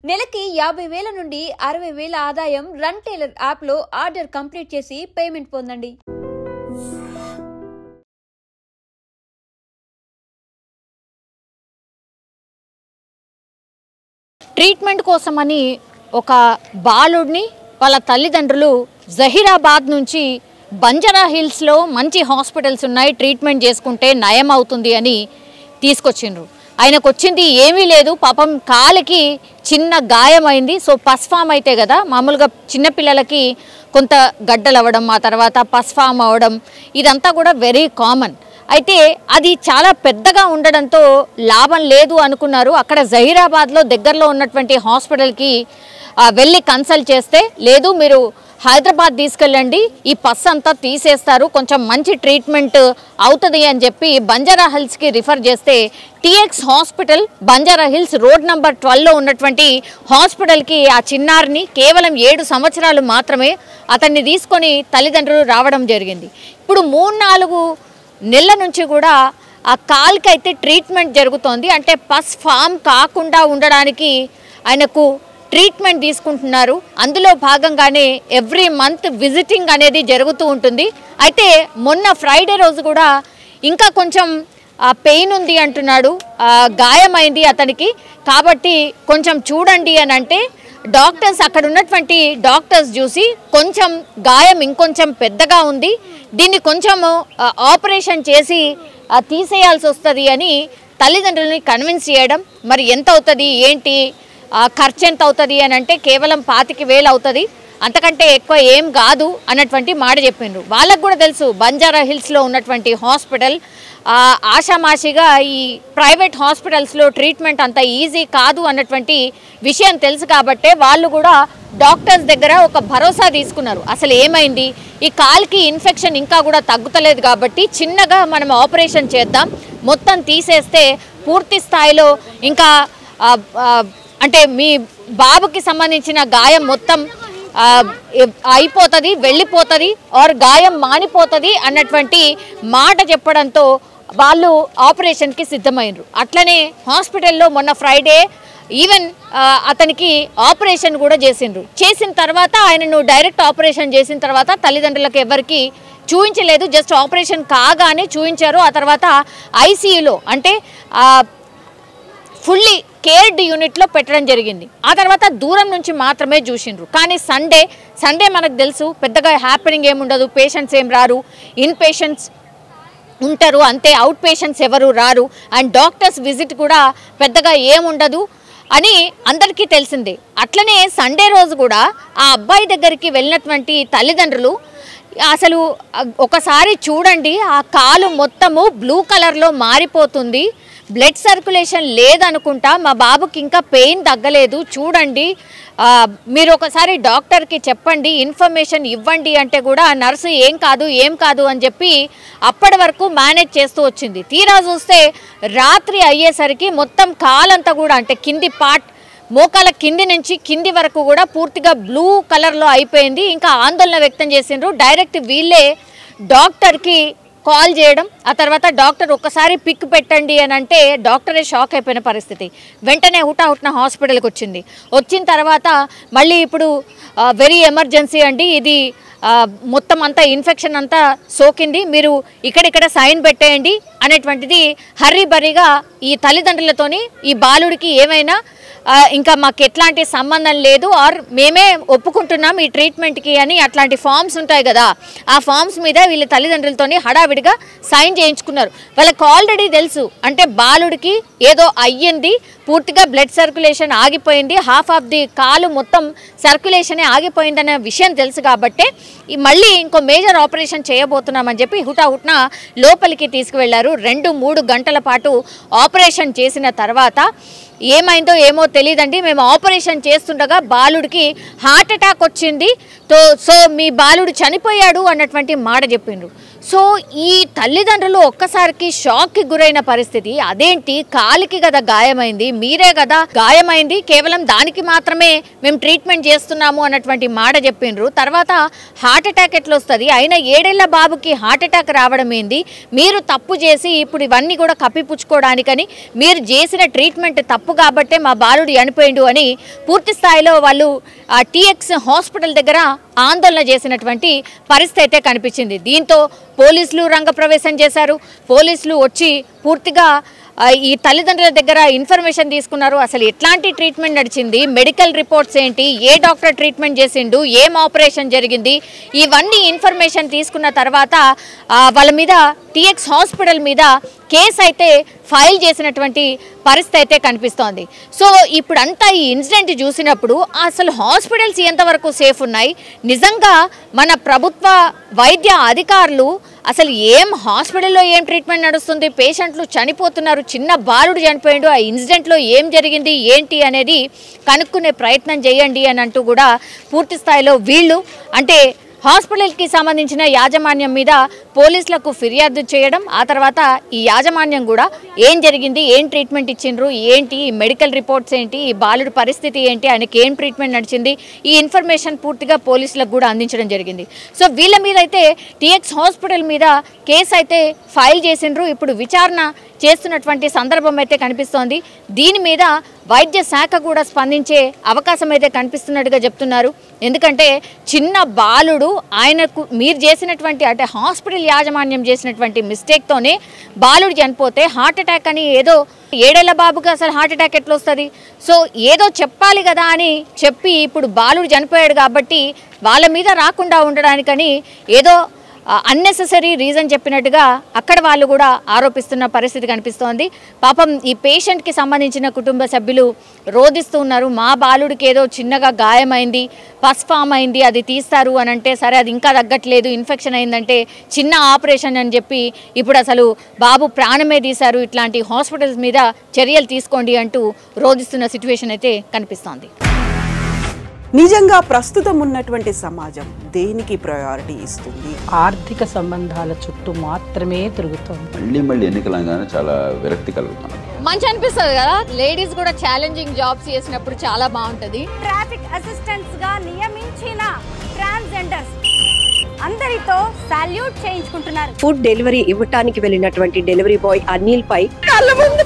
నెలకి 50,000 నుండి 60,000 ఆదాయం రన్ టైలర్ యాప్లో ఆర్డర్ కంప్లీట్ చేసి పేమెంట్ పొందండి. ట్రీట్మెంట్ కోసమని ఒక బాలుడిని వాళ్ళ తల్లిదండ్రులు జహీరాబాద్ నుంచి బంజారా హిల్స్లో మంచి హాస్పిటల్స్ ఉన్నాయి, ట్రీట్మెంట్ చేసుకుంటే నయం అవుతుంది అని తీసుకొచ్చిండ్రు. ఆయనకు వచ్చింది ఏమీ లేదు, పాపం కాలికి చిన్న గాయమైంది. సో పస్ ఫామ్ అయితే కదా మామూలుగా చిన్నపిల్లలకి కొంత గడ్డలు అవ్వడం, ఆ తర్వాత పస్ ఫామ్ అవ్వడం ఇదంతా కూడా వెరీ కామన్. అయితే అది చాలా పెద్దగా ఉండడంతో లాభం లేదు అనుకున్నారు. అక్కడ జహీరాబాద్లో దగ్గరలో ఉన్నటువంటి హాస్పిటల్కి వెళ్ళి కన్సల్ట్ చేస్తే, లేదు మీరు హైదరాబాద్ తీసుకెళ్ళండి, ఈ పస్ అంతా తీసేస్తారు, కొంచెం మంచి ట్రీట్మెంట్ అవుతుంది అని చెప్పి బంజారా హిల్స్కి రిఫర్ చేస్తే TX hospital Banjara hills road number 12లో ఉన్నటువంటి హాస్పిటల్కి ఆ చిన్నారిని కేవలం 7 సంవత్సరాలు మాత్రమే అతన్ని తీసుకొని తల్లిదండ్రులు రావడం జరిగింది. ఇప్పుడు 3-4 నెలల నుంచి కూడా ఆ కాల్కి అయితే ట్రీట్మెంట్ జరుగుతోంది. అంటే పస్ ఫామ్ కాకుండా ఉండడానికి ఆయనకు ట్రీట్మెంట్ తీసుకుంటున్నారు. అందులో భాగంగానే ఎవ్రీ మంత్ విజిటింగ్ అనేది జరుగుతూ ఉంటుంది. అయితే మొన్న ఫ్రైడే రోజు కూడా ఇంకా కొంచెం పెయిన్ ఉంది అంటున్నాడు, గాయమైంది అతనికి, కాబట్టి కొంచెం చూడండి అని అంటే డాక్టర్స్ అక్కడ ఉన్నటువంటి డాక్టర్స్ చూసి కొంచెం గాయం ఇంకొంచెం పెద్దగా ఉంది, దీన్ని కొంచెం ఆపరేషన్ చేసి తీసేయాల్సి వస్తుంది అని తల్లిదండ్రులని కన్విన్స్ చేయడం. మరి ఎంత అవుతుంది ఏంటి, ఖర్చు ఎంత అవుతుంది అని అంటే కేవలం 25,000 అవుతుంది, అంతకంటే ఎక్కువ ఏం కాదు అన్నటువంటి మాట చెప్పిండ్రు. వాళ్ళకు కూడా తెలుసు బంజారా హిల్స్లో ఉన్నటువంటి హాస్పిటల్ ఆషామాషిగా ఈ ప్రైవేట్ హాస్పిటల్స్లో ట్రీట్మెంట్ అంత ఈజీ కాదు అన్నటువంటి విషయం తెలుసు. కాబట్టే వాళ్ళు కూడా డాక్టర్స్ దగ్గర ఒక భరోసా తీసుకున్నారు. అసలు ఏమైంది, ఈ కాల్కి ఇన్ఫెక్షన్ ఇంకా కూడా తగ్గుతలేదు కాబట్టి చిన్నగా మనం ఆపరేషన్ చేద్దాం, మొత్తం తీసేస్తే పూర్తి స్థాయిలో ఇంకా అంటే మీ బాబుకి సంబంధించిన గాయం మొత్తం అయిపోతుంది, వెళ్ళిపోతుంది, ఆర్ గాయం మానిపోతుంది అన్నటువంటి మాట చెప్పడంతో వాళ్ళు ఆపరేషన్కి సిద్ధమైనరు. అట్లనే హాస్పిటల్లో మొన్న ఫ్రైడే ఈవెన్ అతనికి ఆపరేషన్ కూడా చేసిండ్రు. చేసిన తర్వాత ఆయనను డైరెక్ట్ ఆపరేషన్ చేసిన తర్వాత తల్లిదండ్రులకు ఎవరికి చూపించలేదు, జస్ట్ ఆపరేషన్ కాగానే చూపించారు. ఆ తర్వాత ఐసీయూలో అంటే ఫుల్లీ కేర్డ్ యూనిట్లో పెట్టడం జరిగింది. ఆ తర్వాత దూరం నుంచి మాత్రమే చూసిండ్రు. కానీ సండే మనకు తెలుసు పెద్దగా హ్యాపెనింగ్ ఏముండదు, పేషెంట్స్ ఏం రారు, ఇన్ పేషెంట్స్ ఉంటారు అంతే, అవుట్ పేషెంట్స్ ఎవరు రారు, అండ్ డాక్టర్స్ విజిట్ కూడా పెద్దగా ఏముండదు అని అందరికీ తెలిసిందే. అట్లనే సండే రోజు కూడా ఆ అబ్బాయి దగ్గరికి వెళ్ళినటువంటి తల్లిదండ్రులు అసలు ఒకసారి చూడండి, ఆ కాలు మొత్తము బ్లూ కలర్లో మారిపోతుంది, బ్లడ్ సర్క్యులేషన్ లేదనుకుంటా, మా బాబుకి ఇంకా పెయిన్ తగ్గలేదు, చూడండి మీరు ఒకసారి డాక్టర్కి చెప్పండి, ఇన్ఫర్మేషన్ ఇవ్వండి అంటే కూడా నర్సు ఏం కాదు అని చెప్పి అప్పటి వరకు మేనేజ్ చేస్తూ వచ్చింది. తీరా చూస్తే రాత్రి అయ్యేసరికి మొత్తం కాలంతా కూడా అంటే కింది పార్ట్ మోకాల కింది నుంచి కింది వరకు కూడా పూర్తిగా బ్లూ కలర్లో అయిపోయింది. ఇంకా ఆందోళన వ్యక్తం చేసిండ్రు. డైరెక్ట్ వీళ్ళే డాక్టర్కి కాల్ చేయడం, ఆ తర్వాత డాక్టర్ ఒక్కసారి పిక్ పెట్టండి అని అంటే డాక్టరే షాక్ అయిపోయిన పరిస్థితి. వెంటనే హుటాహుటిన హాస్పిటల్కి వచ్చిన తర్వాత మళ్ళీ ఇప్పుడు వెరీ ఎమర్జెన్సీ అండి, ఇది మొత్తం అంతా ఇన్ఫెక్షన్ అంతా సోకింది, మీరు ఇక్కడ సైన్ పెట్టేయండి అనేటువంటిది హర్రీబరీగా ఈ తల్లిదండ్రులతోని ఈ బాలుడికి ఏమైనా ఇంకా మాకు ఎట్లాంటి సంబంధం లేదు ఆర్ మేమే ఒప్పుకుంటున్నాం ఈ ట్రీట్మెంట్కి అని అట్లాంటి ఫామ్స్ ఉంటాయి కదా, ఆ ఫామ్స్ మీద వీళ్ళ తల్లిదండ్రులతోని హడావిడిగా సైన్ చేయించుకున్నారు. వాళ్ళకి ఆల్రెడీ తెలుసు అంటే బాలుడికి ఏదో అయ్యింది, పూర్తిగా బ్లడ్ సర్క్యులేషన్ ఆగిపోయింది, హాఫ్ ఆఫ్ ది కాలు మొత్తం సర్క్యులేషనే ఆగిపోయిందనే విషయం తెలుసు. కాబట్టి మళ్ళీ ఇంకో మేజర్ ఆపరేషన్ చేయబోతున్నామని చెప్పి హుటాహుట్న లోపలికి తీసుకువెళ్లారు. 2-3 గంటల పాటు ఆపరేషన్ చేసిన తర్వాత ఏమైందో ఏమో తెలియదండి, మేము ఆపరేషన్ చేస్తుండగా బాలుడికి హార్ట్ అటాక్ వచ్చింది, సో మీ బాలుడు చనిపోయాడు అన్నటువంటి మాట చెప్పిండ్రు. సో ఈ తల్లిదండ్రులు ఒక్కసారికి షాక్కి గురైన పరిస్థితి. అదేంటి, కాలికి కదా గాయమైంది, మీరే కదా గాయమైంది, కేవలం దానికి మాత్రమే మేము ట్రీట్మెంట్ చేస్తున్నాము అన్నటువంటి మాట చెప్పిండ్రు. తర్వాత హార్ట్ అటాక్ ఎట్లా వస్తుంది, అయినా 7 ఏళ్ల బాబుకి హార్ట్ అటాక్ రావడం ఏంది, మీరు తప్పు చేసి ఇప్పుడు ఇవన్నీ కూడా కప్పిపుచ్చుకోవడానికని మీరు చేసిన ట్రీట్మెంట్ తప్పు తప్పు కాబట్టే మా బాలుడు చనిపోయిండు అని పూర్తి స్థాయిలో వాళ్ళు టీఎక్స్ హాస్పిటల్ దగ్గర ఆందోళన చేసినటువంటి పరిస్థితి అయితే కనిపించింది. దీంతో పోలీసులు రంగప్రవేశం చేశారు. పోలీసులు వచ్చి పూర్తిగా ఈ తల్లిదండ్రుల దగ్గర ఇన్ఫర్మేషన్ తీసుకున్నారు. అసలు ఎట్లాంటి ట్రీట్మెంట్ నడిచింది, మెడికల్ రిపోర్ట్స్ ఏంటి, ఏ డాక్టర్ ట్రీట్మెంట్ చేసిండు, ఏం ఆపరేషన్ జరిగింది, ఇవన్నీ ఇన్ఫర్మేషన్ తీసుకున్న తర్వాత వాళ్ళ మీద టీఎక్స్ హాస్పిటల్ మీద కేసు అయితే ఫైల్ చేసినటువంటి పరిస్థితి అయితే కనిపిస్తోంది. సో ఇప్పుడంతా ఈ ఇన్సిడెంట్ చూసినప్పుడు అసలు హాస్పిటల్స్ ఎంతవరకు సేఫ్ ఉన్నాయి, నిజంగా మన ప్రభుత్వ వైద్య అధికారులు అసలు ఏం హాస్పిటల్లో ఏం ట్రీట్మెంట్ నడుస్తుంది, పేషెంట్లు చనిపోతున్నారు, చిన్న బాలుడు చనిపోయిండు, ఆ ఇన్సిడెంట్లో ఏం జరిగింది ఏంటి అనేది కనుక్కునే ప్రయత్నం చేయండి అని అంటూ కూడా పూర్తి స్థాయిలో వీళ్ళు అంటే హాస్పిటల్కి సంబంధించిన యాజమాన్యం మీద పోలీసులకు ఫిర్యాదు చేయడం, ఆ తర్వాత ఈ యాజమాన్యం కూడా ఏం జరిగింది, ఏం ట్రీట్మెంట్ ఇచ్చిండ్రు, ఏంటి మెడికల్ రిపోర్ట్స్ ఏంటి, ఈ బాలుడి పరిస్థితి ఏంటి, ఆయనకి ఏం ట్రీట్మెంట్ నడిచింది, ఈ ఇన్ఫర్మేషన్ పూర్తిగా పోలీసులకు కూడా అందించడం జరిగింది. సో వీళ్ళ మీద అయితే టీఎక్స్ హాస్పిటల్ మీద కేసు అయితే ఫైల్ చేసిండ్రు. ఇప్పుడు విచారణ చేస్తున్నటువంటి సందర్భం అయితే కనిపిస్తోంది. దీని మీద వైద్య శాఖ కూడా స్పందించే అవకాశం అయితే కనిపిస్తున్నట్టుగా చెప్తున్నారు. ఎందుకంటే చిన్న బాలుడు ఆయనకు మీరు చేసినటువంటి అంటే హాస్పిటల్ యాజమాన్యం చేసినటువంటి మిస్టేక్తోనే బాలుడు చనిపోతే హార్ట్ అటాక్ అని ఏదో 7 ఏళ్ల బాబుకి అసలు హార్ట్ అటాక్ ఎట్లా వస్తుంది? సో ఏదో చెప్పాలి కదా అని చెప్పి ఇప్పుడు బాలుడు చనిపోయాడు కాబట్టి వాళ్ళ మీద రాకుండా ఉండడానికని ఏదో అన్నెసెసరీ రీజన్ చెప్పినట్టుగా అక్కడ వాళ్ళు కూడా ఆరోపిస్తున్న పరిస్థితి కనిపిస్తోంది. పాపం ఈ పేషెంట్కి సంబంధించిన కుటుంబ సభ్యులు రోధిస్తూ ఉన్నారు. మా బాలుడికి ఏదో చిన్నగా గాయమైంది, పస్ ఫామ్ అయింది, అది తీస్తారు అని అంటే సరే అది ఇంకా తగ్గట్లేదు, ఇన్ఫెక్షన్ అయిందంటే చిన్న ఆపరేషన్ అని చెప్పి ఇప్పుడు అసలు బాబు ప్రాణమే తీశారు, ఇట్లాంటి హాస్పిటల్స్ మీద చర్యలు తీసుకోండి అంటూ రోధిస్తున్న సిచ్యువేషన్ అయితే కనిపిస్తోంది. నిజంగా ప్రస్తుతం ఉన్నటువంటి సమాజం దేనికి ప్రయారిటీ ఇస్తుంది? ఆర్థిక సంబంధాల చుట్టూ మాత్రమే తిరుగుతుంది. మళ్ళీ ఎన్నికలంగానే చాలా విరక్తి కలుగుతున్నాం. మంచి అనిపిస్తుంది కదా, లేడీస్ కూడా ఛాలెంజింగ్ జాబ్స్ చేసినప్పుడు చాలా బాగుంటది. ట్రాఫిక్ అసిస్టెంట్స్ గా నియమించిన ట్రాన్స్జెండర్స్ అందరితో సాల్యూట్ చేయించుకుంటున్నారు. ఫుడ్ డెలివరీ ఇవ్వటానికి వెళ్ళినటువంటి డెలివరీ బాయ్ అనిల్ పై కళ్ళ ముందు